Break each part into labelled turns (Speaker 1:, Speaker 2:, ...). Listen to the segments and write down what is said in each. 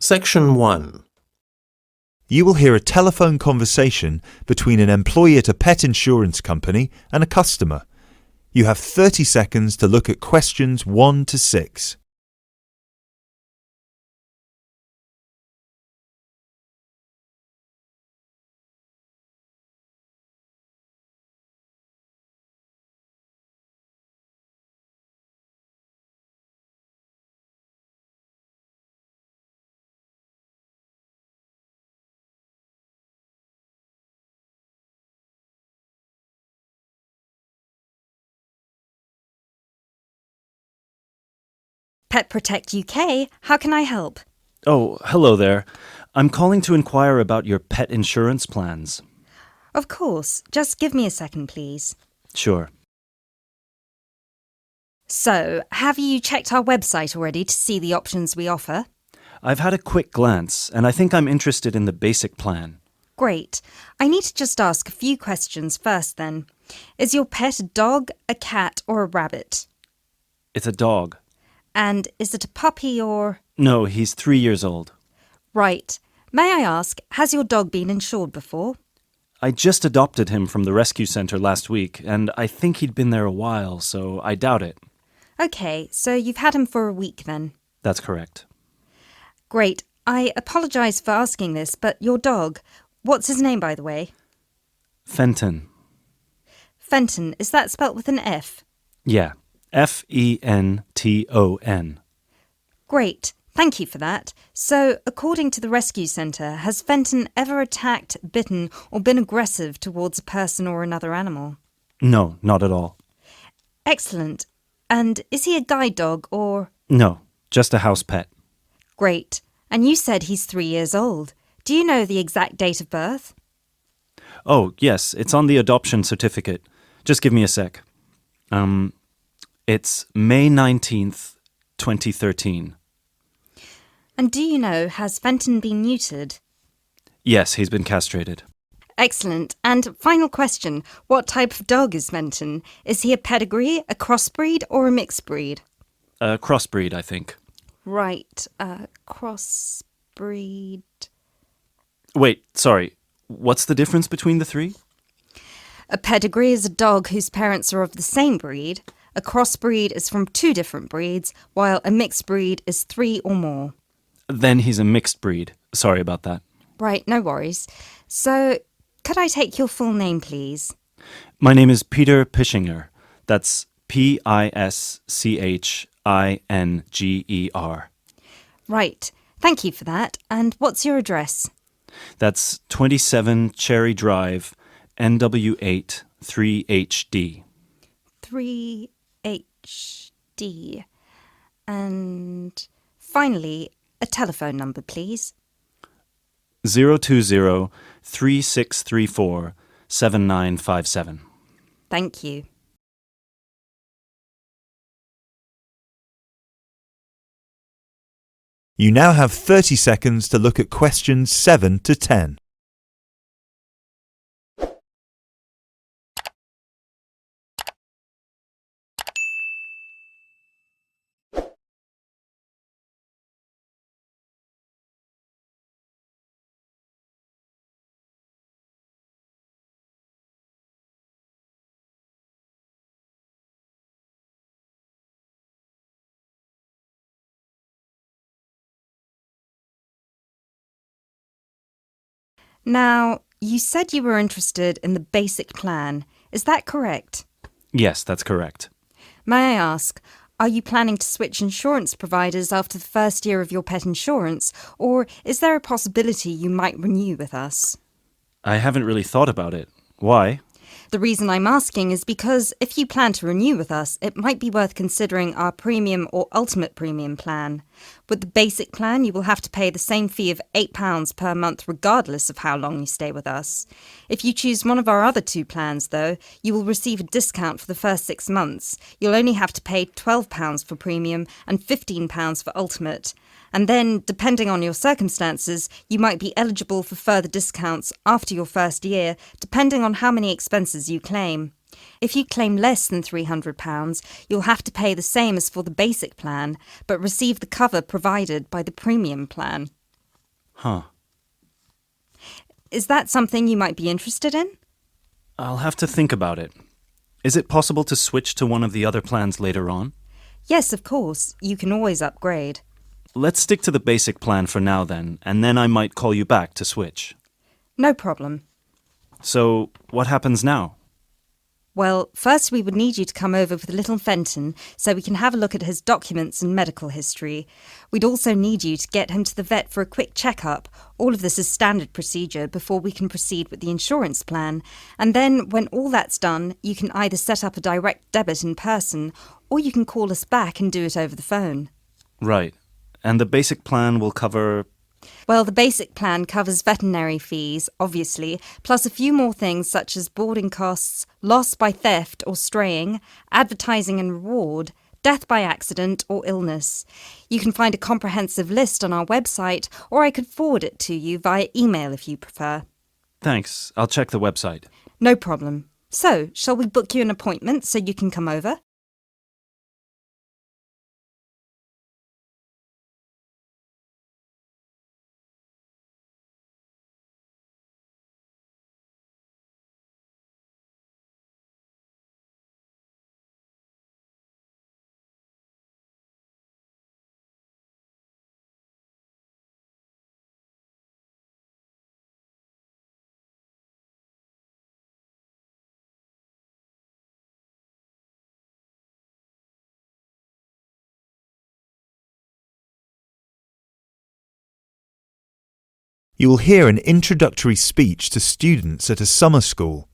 Speaker 1: Section 1.
Speaker 2: You will hear a telephone conversation between an employee at a pet insurance company and a customer. You have 30 seconds to look at questions 1 to 6.
Speaker 3: Pet Protect UK, how can I help?
Speaker 4: Oh, hello there. I'm calling to inquire about your pet insurance plans.
Speaker 3: Of course, just give me a second, please.
Speaker 4: Sure.
Speaker 3: So, have you checked our website already to see the options we offer?
Speaker 4: I've had a quick glance, and I think I'm interested in the basic plan.
Speaker 3: Great. I need to just ask a few questions first then. Is your pet a dog, a cat or a rabbit?
Speaker 4: It's a dog.
Speaker 3: And is it a puppy or...
Speaker 4: No, he's 3 years old.
Speaker 3: Right. May I ask, has your dog been insured before?
Speaker 4: I just adopted him from the rescue center last week, and I think he'd been there a while, so I doubt it.
Speaker 3: OK, so you've had him for a week then?
Speaker 4: That's correct.
Speaker 3: Great. I apologise for asking this, but your dog, what's his name by the way?
Speaker 4: Fenton.
Speaker 3: Fenton, is that spelt with an F?
Speaker 4: Yeah, Fenton.
Speaker 3: Great. Thank you for that. So, according to the rescue centre, has Fenton ever attacked, bitten or been aggressive towards a person or another animal?
Speaker 4: No, not at all.
Speaker 3: Excellent. And is he a guide dog or...
Speaker 4: No, just a house pet.
Speaker 3: Great. And you said he's 3 years old. Do you know the exact date of birth?
Speaker 4: Oh, yes, it's on the adoption certificate. Just give me a sec. It's May 19th, 2013.
Speaker 3: And do you know, has Fenton been neutered?
Speaker 4: Yes, he's been castrated.
Speaker 3: Excellent. And final question, what type of dog is Fenton? Is he a pedigree, a crossbreed or a mixed breed?
Speaker 4: A crossbreed, I think.
Speaker 3: Right, crossbreed...
Speaker 4: Wait, sorry. What's the difference between the three?
Speaker 3: A pedigree is a dog whose parents are of the same breed. A crossbreed is from 2 different breeds, while a mixed breed is 3 or more.
Speaker 4: Then he's a mixed breed. Sorry about that.
Speaker 3: Right, no worries. So, could I take your full name, please?
Speaker 4: My name is Peter Pischinger. That's Pischinger.
Speaker 3: Right, thank you for that. And what's your address?
Speaker 4: That's 27 Cherry Drive, NW8 3HD.
Speaker 3: 3HD. And finally, a telephone number, please.
Speaker 4: 020-3634-7957.
Speaker 3: Thank you.
Speaker 2: You now have 30 seconds to look at questions 7 to 10.
Speaker 3: Now, you said you were interested in the basic plan. Is that correct?
Speaker 4: Yes, that's correct.
Speaker 3: May I ask, are you planning to switch insurance providers after the first year of your pet insurance, or is there a possibility you might renew with us?
Speaker 4: I haven't really thought about it. Why?
Speaker 3: The reason I'm asking is because if you plan to renew with us, it might be worth considering our premium or ultimate premium plan. With the basic plan, you will have to pay the same fee of £8 per month regardless of how long you stay with us. If you choose one of our other 2 plans, though, you will receive a discount for the first 6 months. You'll only have to pay £12 for premium and £15 for ultimate. And then, depending on your circumstances, you might be eligible for further discounts after your first year, depending on how many expenses you claim. If you claim less than £300, you'll have to pay the same as for the basic plan, but receive the cover provided by the premium plan.
Speaker 4: Huh.
Speaker 3: Is that something you might be interested in?
Speaker 4: I'll have to think about it. Is it possible to switch to one of the other plans later on?
Speaker 3: Yes, of course. You can always upgrade.
Speaker 4: Let's stick to the basic plan for now then, and then I might call you back to switch.
Speaker 3: No problem.
Speaker 4: So, what happens now?
Speaker 3: Well, first we would need you to come over with little Fenton so we can have a look at his documents and medical history. We'd also need you to get him to the vet for a quick checkup. All of this is standard procedure before we can proceed with the insurance plan. And then, when all that's done, you can either set up a direct debit in person or you can call us back and do it over the phone.
Speaker 4: Right. And the basic plan will cover...
Speaker 3: Well, the basic plan covers veterinary fees, obviously, plus a few more things such as boarding costs, loss by theft or straying, advertising and reward, death by accident or illness. You can find a comprehensive list on our website, or I could forward it to you via email if you prefer.
Speaker 4: Thanks. I'll check the website.
Speaker 3: No problem. So, shall we book you an appointment so you can come over?
Speaker 2: You will hear an introductory speech to students at a summer school.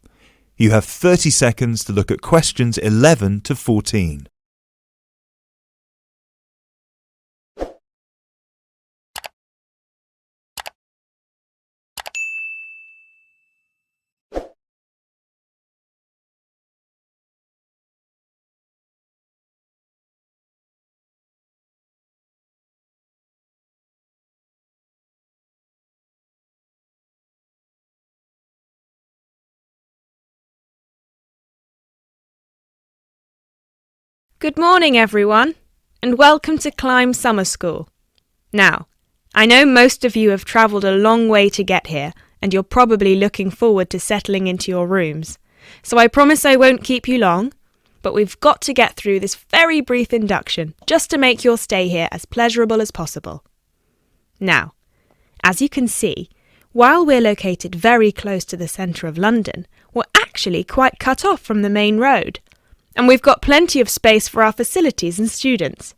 Speaker 2: You have 30 seconds to look at questions 11 to 14.
Speaker 1: Good morning, everyone, and welcome to Climb Summer School. Now, I know most of you have travelled a long way to get here, and you're probably looking forward to settling into your rooms. So I promise I won't keep you long, but we've got to get through this very brief induction just to make your stay here as pleasurable as possible. Now, as you can see, while we're located very close to the centre of London, we're actually quite cut off from the main road. And we've got plenty of space for our facilities and students.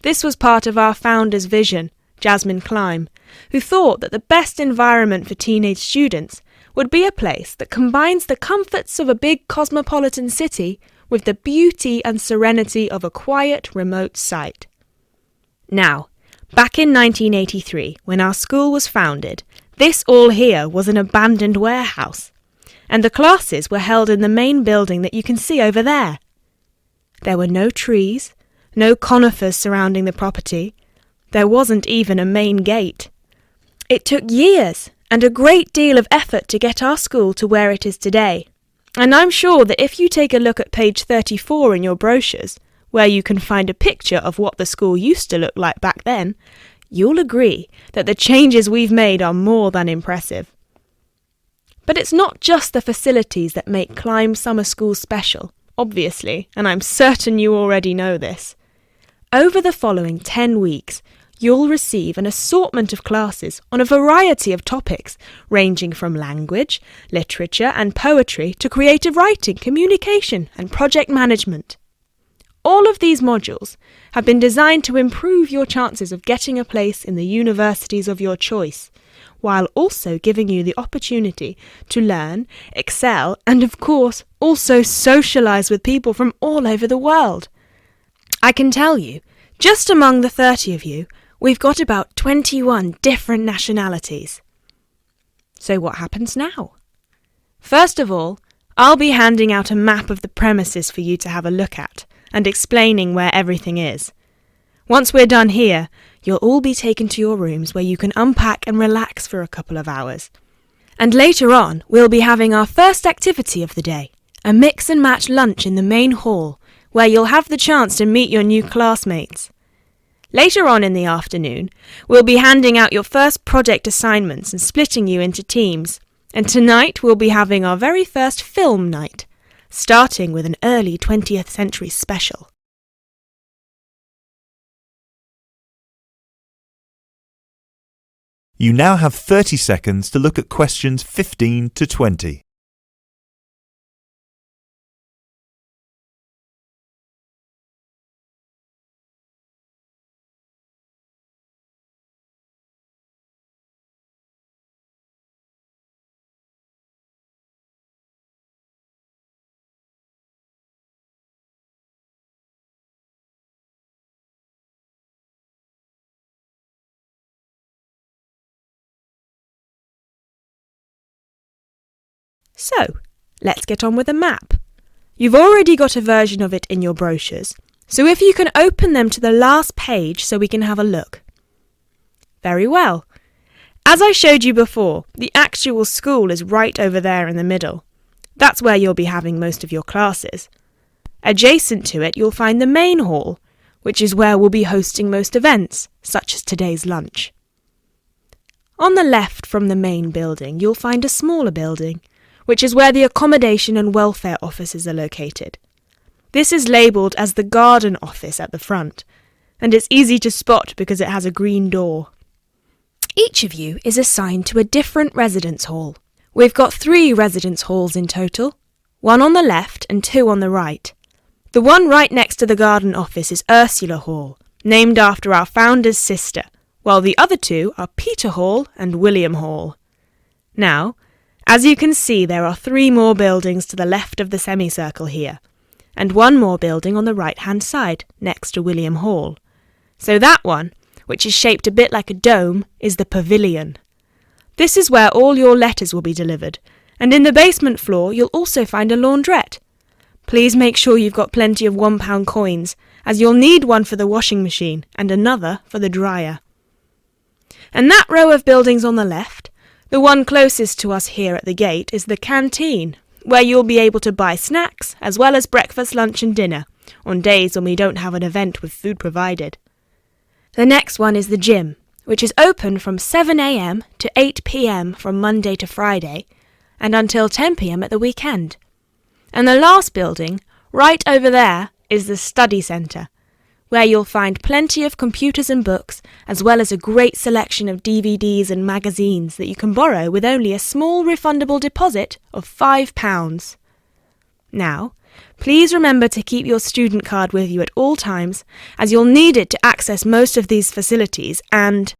Speaker 1: This was part of our founder's vision, Jasmine Climb, who thought that the best environment for teenage students would be a place that combines the comforts of a big cosmopolitan city with the beauty and serenity of a quiet, remote site. Now, back in 1983, when our school was founded, this all here was an abandoned warehouse, and the classes were held in the main building that you can see over there. There were no trees, no conifers surrounding the property. There wasn't even a main gate. It took years and a great deal of effort to get our school to where it is today. And I'm sure that if you take a look at page 34 in your brochures, where you can find a picture of what the school used to look like back then, you'll agree that the changes we've made are more than impressive. But it's not just the facilities that make Climb Summer School special, obviously, and I'm certain you already know this. Over the following 10 weeks, you'll receive an assortment of classes on a variety of topics, ranging from language, literature and poetry to creative writing, communication and project management. All of these modules have been designed to improve your chances of getting a place in the universities of your choice, while also giving you the opportunity to learn, excel, and of course, also socialise with people from all over the world. I can tell you, just among the 30 of you, we've got about 21 different nationalities. So what happens now? First of all, I'll be handing out a map of the premises for you to have a look at, and explaining where everything is. Once we're done here, you'll all be taken to your rooms where you can unpack and relax for a couple of hours. And later on, we'll be having our first activity of the day, a mix and match lunch in the main hall, where you'll have the chance to meet your new classmates. Later on in the afternoon, we'll be handing out your first project assignments and splitting you into teams. And tonight we'll be having our very first film night, starting with an early 20th century special.
Speaker 2: You now have 30 seconds to look at questions 15 to 20.
Speaker 1: So, let's get on with the map. You've already got a version of it in your brochures, so if you can open them to the last page so we can have a look. Very well. As I showed you before, the actual school is right over there in the middle. That's where you'll be having most of your classes. Adjacent to it, you'll find the main hall, which is where we'll be hosting most events, such as today's lunch. On the left from the main building, you'll find a smaller building, which is where the accommodation and welfare offices are located. This is labelled as the garden office at the front, and it's easy to spot because it has a green door. Each of you is assigned to a different residence hall. We've got 3 residence halls in total, 1 on the left and 2 on the right. The one right next to the garden office is Ursula Hall, named after our founder's sister, while the other 2 are Peter Hall and William Hall. Now, as you can see, there are 3 more buildings to the left of the semicircle here, and 1 more building on the right-hand side, next to William Hall. So that one, which is shaped a bit like a dome, is the pavilion. This is where all your letters will be delivered, and in the basement floor you'll also find a laundrette. Please make sure you've got plenty of £1 coins, as you'll need one for the washing machine and another for the dryer. And that row of buildings on the left, the one closest to us here at the gate, is the canteen, where you'll be able to buy snacks as well as breakfast, lunch and dinner, on days when we don't have an event with food provided. The next one is the gym, which is open from 7 a.m. to 8 p.m. from Monday to Friday, and until 10 p.m. at the weekend. And the last building, right over there, is the study centre, where you'll find plenty of computers and books, as well as a great selection of DVDs and magazines that you can borrow with only a small refundable deposit of £5. Now, please remember to keep your student card with you at all times, as you'll need it to access most of these facilities and...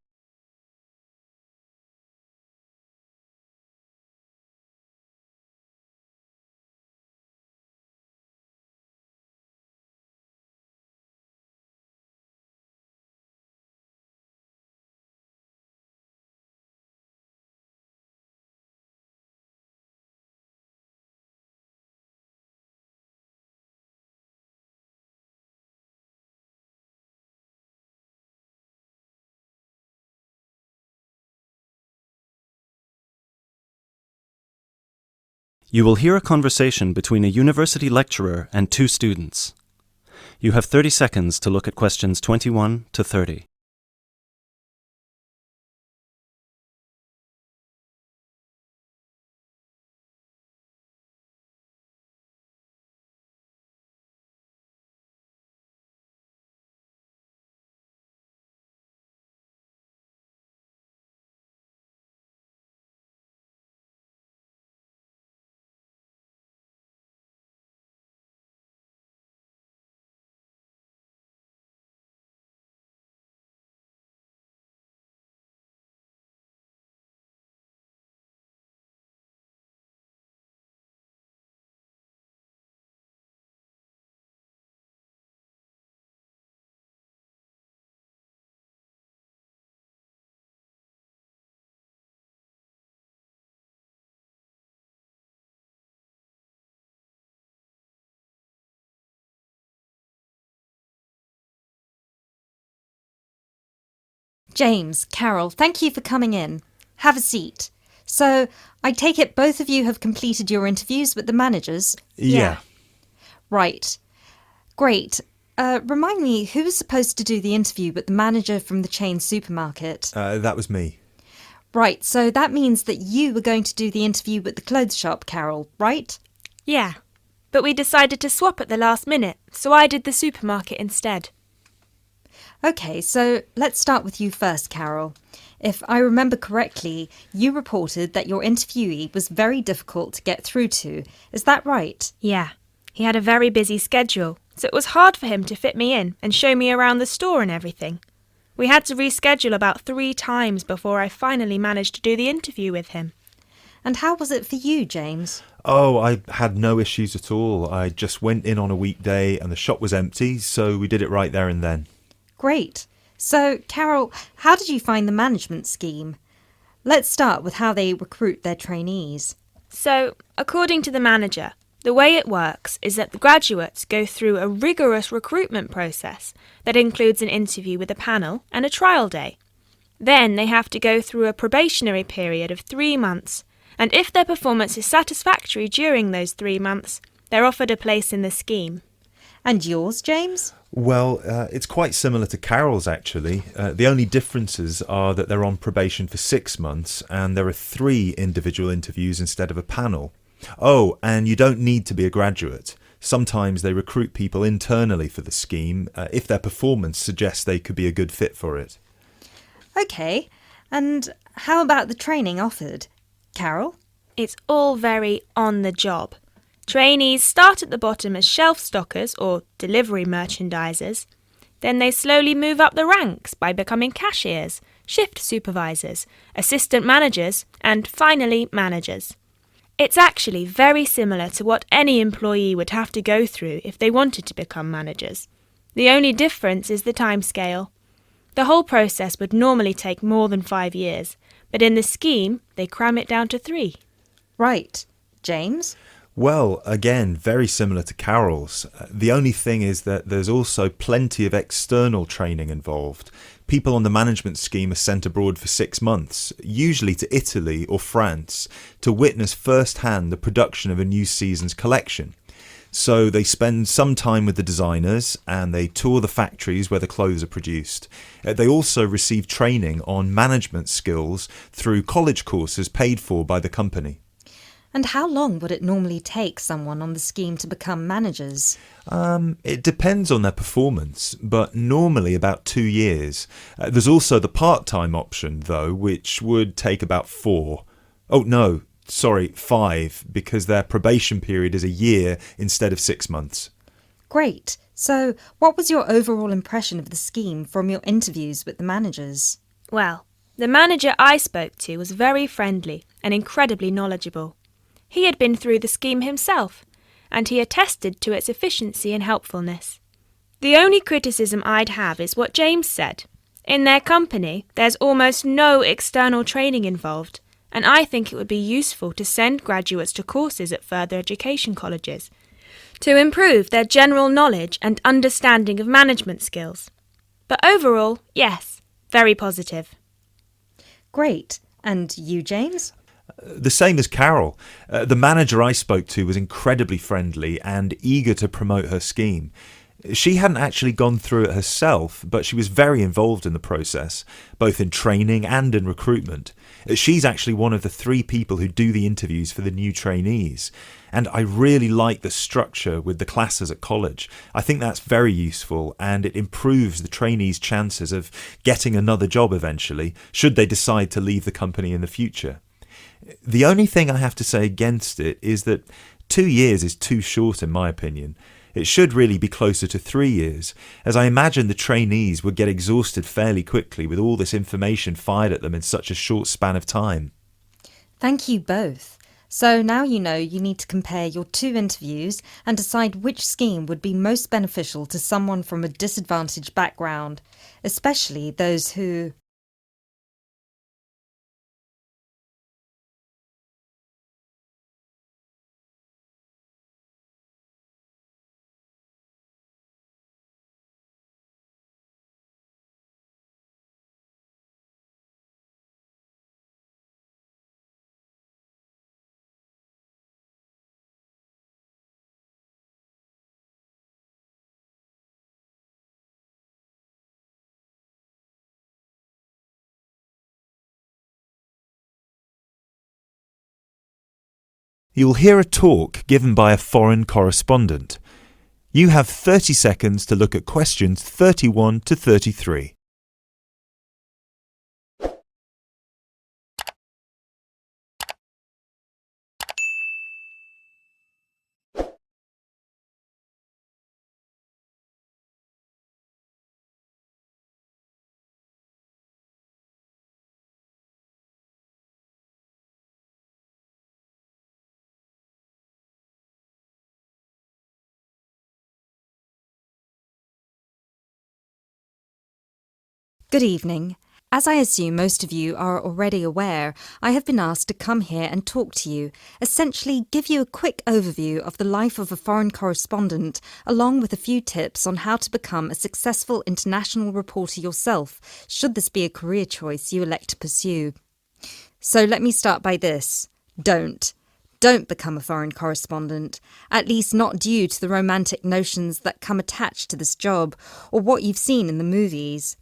Speaker 4: You will hear a conversation between a university lecturer and 2 students. You have 30 seconds to look at questions 21 to 30.
Speaker 3: James, Carol, thank you for coming in. Have a seat. So, I take it both of you have completed your interviews with the managers?
Speaker 2: Yeah.
Speaker 3: Right. Great. Remind me, who was supposed to do the interview but the manager from the chain supermarket?
Speaker 2: That was me.
Speaker 3: Right, so that means that you were going to do the interview with the clothes shop, Carol, right?
Speaker 1: Yeah, but we decided to swap at the last minute, so I did the supermarket instead.
Speaker 3: Okay, so let's start with you first, Carol. If I remember correctly, you reported that your interviewee was very difficult to get through to. Is that right?
Speaker 1: Yeah, he had a very busy schedule, so it was hard for him to fit me in and show me around the store and everything. We had to reschedule about 3 times before I finally managed to do the interview with him.
Speaker 3: And how was it for you, James?
Speaker 2: Oh, I had no issues at all. I just went in on a weekday and the shop was empty, so we did it right there and then.
Speaker 3: Great. So, Carol, how did you find the management scheme? Let's start with how they recruit their trainees.
Speaker 1: So, according to the manager, the way it works is that the graduates go through a rigorous recruitment process that includes an interview with a panel and a trial day. Then they have to go through a probationary period of 3 months, and if their performance is satisfactory during those 3 months, they're offered a place in the scheme.
Speaker 3: And yours, James?
Speaker 2: Well, it's quite similar to Carol's, actually. The only differences are that they're on probation for 6 months and there are 3 individual interviews instead of a panel. Oh, and you don't need to be a graduate. Sometimes they recruit people internally for the scheme if their performance suggests they could be a good fit for it.
Speaker 3: Okay, and how about the training offered? Carol?
Speaker 1: It's all very on the job. Trainees start at the bottom as shelf stockers or delivery merchandisers. Then they slowly move up the ranks by becoming cashiers, shift supervisors, assistant managers, and finally managers. It's actually very similar to what any employee would have to go through if they wanted to become managers. The only difference is the timescale. The whole process would normally take more than 5 years, but in the scheme they cram it down to 3.
Speaker 3: Right. James?
Speaker 2: Well, again, very similar to Carol's. The only thing is that there's also plenty of external training involved. People on the management scheme are sent abroad for 6 months, usually to Italy or France, to witness firsthand the production of a new season's collection. So they spend some time with the designers and they tour the factories where the clothes are produced. They also receive training on management skills through college courses paid for by the company.
Speaker 3: And how long would it normally take someone on the scheme to become managers?
Speaker 2: It depends on their performance, but normally about 2 years. There's also the part-time option, though, which would take about 4. Oh, no, sorry, 5, because their probation period is a year instead of 6 months.
Speaker 3: Great. So, what was your overall impression of the scheme from your interviews with the managers?
Speaker 1: Well, the manager I spoke to was very friendly and incredibly knowledgeable. He had been through the scheme himself, and he attested to its efficiency and helpfulness. The only criticism I'd have is what James said. In their company, there's almost no external training involved, and I think it would be useful to send graduates to courses at further education colleges to improve their general knowledge and understanding of management skills. But overall, yes, very positive.
Speaker 3: Great. And you, James?
Speaker 2: The same as Carol. The manager I spoke to was incredibly friendly and eager to promote her scheme. She hadn't actually gone through it herself, but she was very involved in the process, both in training and in recruitment. She's actually one of the 3 people who do the interviews for the new trainees. And I really like the structure with the classes at college. I think that's very useful and it improves the trainees' chances of getting another job eventually, should they decide to leave the company in the future. The only thing I have to say against it is that 2 years is too short in my opinion. It should really be closer to 3 years, as I imagine the trainees would get exhausted fairly quickly with all this information fired at them in such a short span of time.
Speaker 3: Thank you both. So now you know you need to compare your 2 interviews and decide which scheme would be most beneficial to someone from a disadvantaged background, especially those who
Speaker 2: You'll hear a talk given by a foreign correspondent. You have 30 seconds to look at questions 31 to 33.
Speaker 3: Good evening. As I assume most of you are already aware, I have been asked to come here and talk to you, essentially give you a quick overview of the life of a foreign correspondent, along with a few tips on how to become a successful international reporter yourself, should this be a career choice you elect to pursue. So let me start by this. Don't become a foreign correspondent, at least not due to the romantic notions that come attached to this job, or what you've seen in the movies.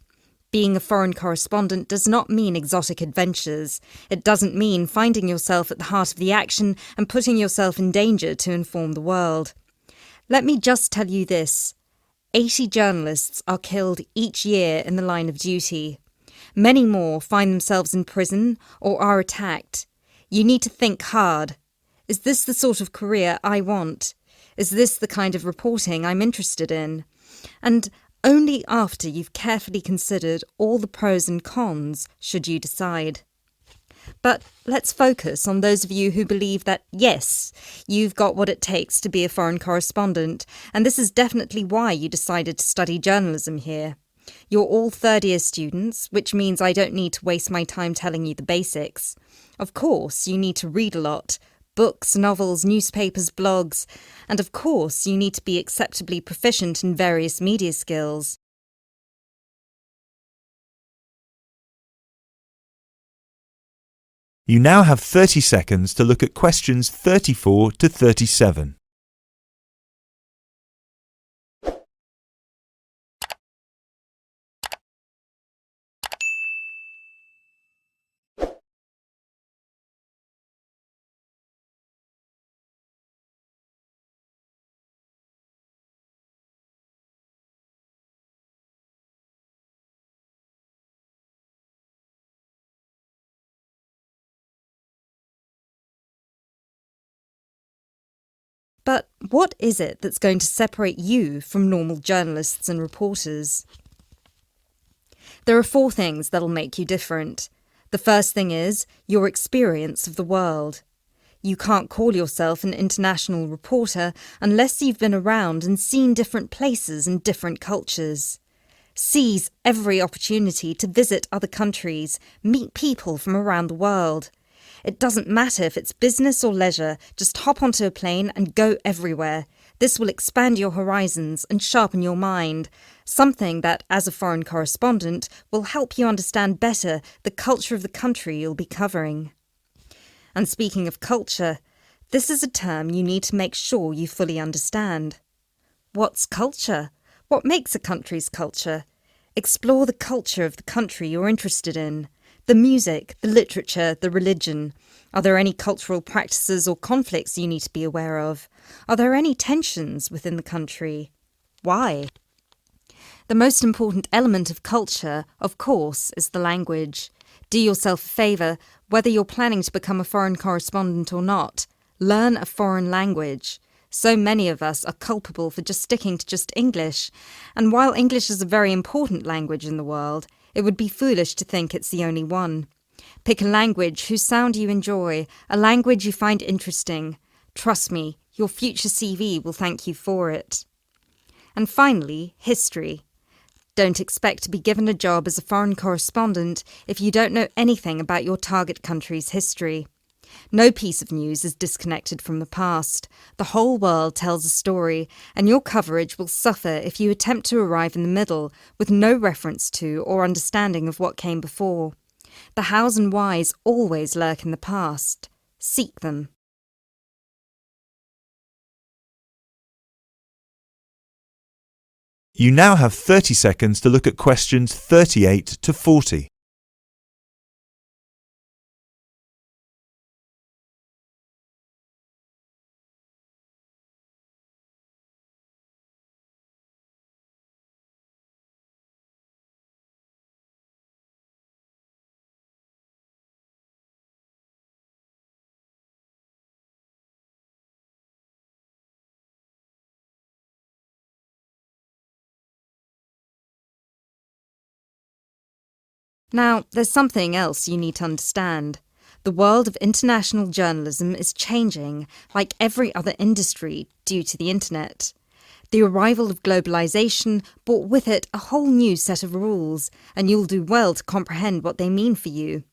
Speaker 3: Being a foreign correspondent does not mean exotic adventures. It doesn't mean finding yourself at the heart of the action and putting yourself in danger to inform the world. Let me just tell you this. 80 journalists are killed each year in the line of duty. Many more find themselves in prison or are attacked. You need to think hard. Is this the sort of career I want? Is this the kind of reporting I'm interested in? And only after you've carefully considered all the pros and cons should you decide. But let's focus on those of you who believe that, yes, you've got what it takes to be a foreign correspondent, and this is definitely why you decided to study journalism here. You're all third-year students, which means I don't need to waste my time telling you the basics. Of course, you need to read a lot. Books, novels, newspapers, blogs, and of course you need to be acceptably proficient in various media skills.
Speaker 2: You now have 30 seconds to look at questions 34 to 37.
Speaker 3: But what is it that's going to separate you from normal journalists and reporters? There are 4 things that'll make you different. The first thing is your experience of the world. You can't call yourself an international reporter unless you've been around and seen different places and different cultures. Seize every opportunity to visit other countries, meet people from around the world. It doesn't matter if it's business or leisure, just hop onto a plane and go everywhere. This will expand your horizons and sharpen your mind, something that, as a foreign correspondent, will help you understand better the culture of the country you'll be covering. And speaking of culture, this is a term you need to make sure you fully understand. What's culture? What makes a country's culture? Explore the culture of the country you're interested in. The music, the literature, the religion. Are there any cultural practices or conflicts you need to be aware of? Are there any tensions within the country? Why? The most important element of culture, of course, is the language. Do yourself a favour, whether you're planning to become a foreign correspondent or not. Learn a foreign language. So many of us are culpable for just sticking to just English. And while English is a very important language in the world, it would be foolish to think it's the only one. Pick a language whose sound you enjoy, a language you find interesting. Trust me, your future CV will thank you for it. And finally, history. Don't expect to be given a job as a foreign correspondent if you don't know anything about your target country's history. No piece of news is disconnected from the past. The whole world tells a story, and your coverage will suffer if you attempt to arrive in the middle with no reference to or understanding of what came before. The hows and whys always lurk in the past. Seek them.
Speaker 2: You now have 30 seconds to look at questions 38 to 40.
Speaker 3: Now, there's something else you need to understand. The world of international journalism is changing, like every other industry, due to the internet. The arrival of globalization brought with it a whole new set of rules, and you'll do well to comprehend what they mean for you.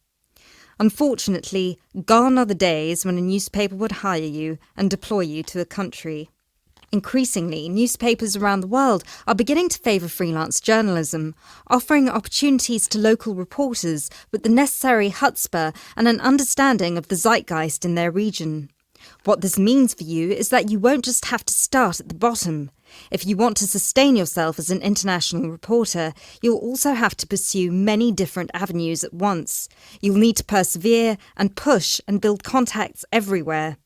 Speaker 3: Unfortunately, gone are the days when a newspaper would hire you and deploy you to a country. Increasingly, newspapers around the world are beginning to favour freelance journalism, offering opportunities to local reporters with the necessary chutzpah and an understanding of the zeitgeist in their region. What this means for you is that you won't just have to start at the bottom. If you want to sustain yourself as an international reporter, you'll also have to pursue many different avenues at once. You'll need to persevere and push and build contacts everywhere.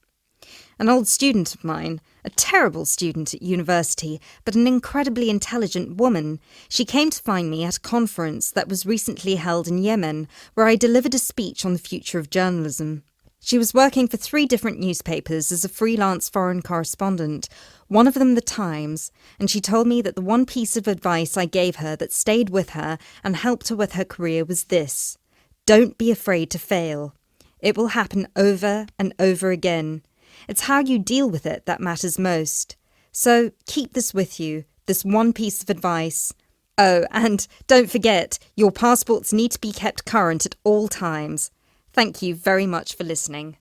Speaker 3: An old student of mine, a terrible student at university, but an incredibly intelligent woman, she came to find me at a conference that was recently held in Yemen, where I delivered a speech on the future of journalism. She was working for 3 different newspapers as a freelance foreign correspondent, one of them The Times, and she told me that the one piece of advice I gave her that stayed with her and helped her with her career was this: don't be afraid to fail. It will happen over and over again. It's how you deal with it that matters most. So keep this with you, this one piece of advice. Oh, and don't forget, your passports need to be kept current at all times. Thank you very much for listening.